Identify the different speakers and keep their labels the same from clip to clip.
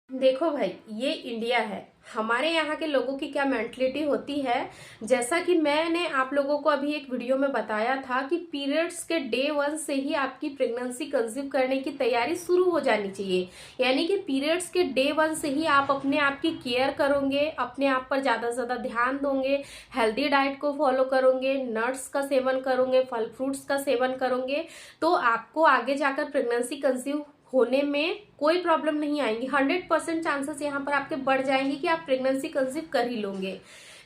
Speaker 1: देखो भाई, ये इंडिया है। हमारे यहाँ के लोगों की क्या मेंटलिटी होती है, जैसा कि मैंने आप लोगों को अभी एक वीडियो में बताया था कि पीरियड्स के डे 1 से ही आपकी प्रेगनेंसी कंसीव करने की तैयारी शुरू हो जानी चाहिए। यानी कि पीरियड्स के डे 1 से ही आप अपने आप की केयर करोगे, अपने आप पर ज्यादा से ज्यादा ध्यान दोगे, हेल्दी डाइट को फॉलो करोगे, नट्स का सेवन करोगे, फल फ्रूट्स का सेवन करोगे, तो आपको आगे जाकर प्रेगनेंसी कंसीव होने में कोई प्रॉब्लम नहीं आएंगी। 100% चांसेस यहाँ पर आपके बढ़ जाएंगे कि आप प्रेगनेंसी कंसीव कर ही लोगे,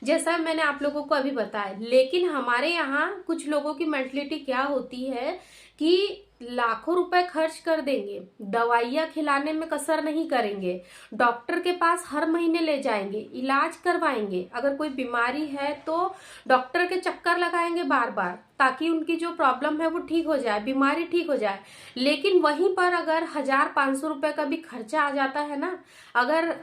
Speaker 1: जैसा मैंने आप लोगों को अभी बताया। लेकिन हमारे यहाँ कुछ लोगों की मेंटलिटी क्या होती है कि लाखों रुपए खर्च कर देंगे, दवाइयाँ खिलाने में कसर नहीं करेंगे, डॉक्टर के पास हर महीने ले जाएंगे, इलाज करवाएंगे, अगर कोई बीमारी है तो डॉक्टर के चक्कर लगाएंगे बार बार ताकि उनकी जो प्रॉब्लम है वो ठीक हो जाए, बीमारी ठीक हो जाए। लेकिन वहीं पर अगर 1,000-500 रुपए का भी खर्चा आ जाता है ना, अगर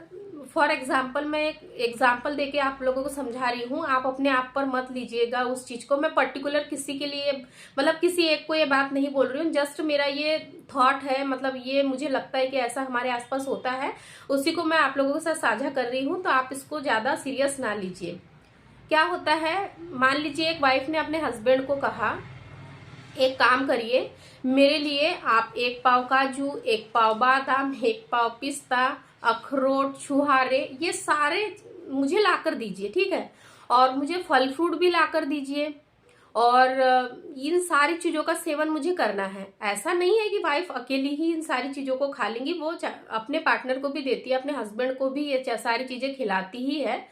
Speaker 1: फॉर एग्जाम्पल मैं एक एग्जाम्पल देके आप लोगों को समझा रही हूँ, आप अपने आप पर मत लीजिएगा उस चीज को। मैं पर्टिकुलर किसी के लिए मतलब किसी एक को ये बात नहीं बोल रही हूँ, जस्ट मेरा ये थॉट है, मतलब ये मुझे लगता है कि ऐसा हमारे आसपास होता है, उसी को मैं आप लोगों के साथ साझा कर रही हूँ, तो आप इसको ज्यादा सीरियस ना लीजिए। क्या होता है, मान लीजिए एक वाइफ ने अपने हस्बैंड को कहा, एक काम करिए, मेरे लिए आप 1 पाव काजू, 1 पाव बादाम, 1 पाव पिस्ता, अखरोट, छुहारे, ये सारे मुझे लाकर दीजिए, ठीक है। और मुझे फल फ्रूट भी लाकर दीजिए, और इन सारी चीजों का सेवन मुझे करना है। ऐसा नहीं है कि वाइफ अकेली ही इन सारी चीजों को खा लेंगी, वो अपने पार्टनर को भी देती है, अपने हस्बैंड को भी ये सारी चीजें खिलाती ही है।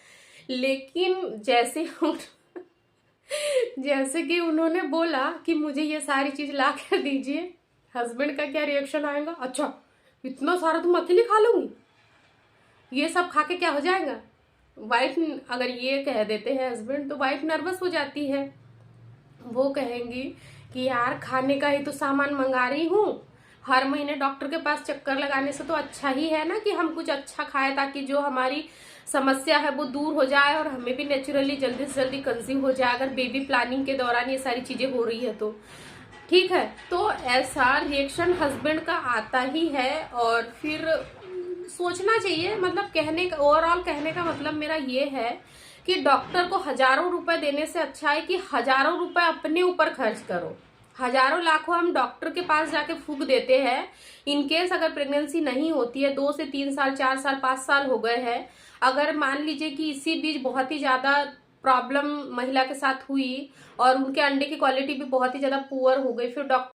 Speaker 1: लेकिन जैसे कि उन्होंने बोला कि मुझे ये सारी चीज ला कर दीजिए, हस्बैंड का क्या रिएक्शन आएगा, अच्छा इतना सारा तुम अकेले खा लोगी, ये सब खा के क्या हो जाएगा। वाइफ अगर ये कह देते हैं हस्बैंड, तो वाइफ नर्वस हो जाती है, वो कहेंगी कि यार खाने का ही तो सामान मंगा रही हूँ, हर महीने डॉक्टर के पास चक्कर लगाने से तो अच्छा ही है ना कि हम कुछ अच्छा खाएं, ताकि जो हमारी समस्या है वो दूर हो जाए और हमें भी नेचुरली जल्दी से जल्दी कंसीव हो जाए, अगर बेबी प्लानिंग के दौरान ये सारी चीजें हो रही है तो। ठीक है, तो ऐसा रिएक्शन हस्बैंड का आता ही है। और फिर सोचना चाहिए, मतलब कहने का ओवरऑल कहने का मतलब मेरा ये है कि डॉक्टर को हजारों रुपए देने से अच्छा है कि हजारों रुपए अपने ऊपर खर्च करो। हजारों लाखों हम डॉक्टर के पास जाके फूक देते हैं, इनकेस अगर प्रेगनेंसी नहीं होती है, 2 से 3 साल, 4 साल, 5 साल हो गए हैं, अगर मान लीजिए कि इसी बीच बहुत ही ज्यादा प्रॉब्लम महिला के साथ हुई और उनके अंडे की क्वालिटी भी बहुत ही ज्यादा पुअर हो गई, फिर डॉक्टर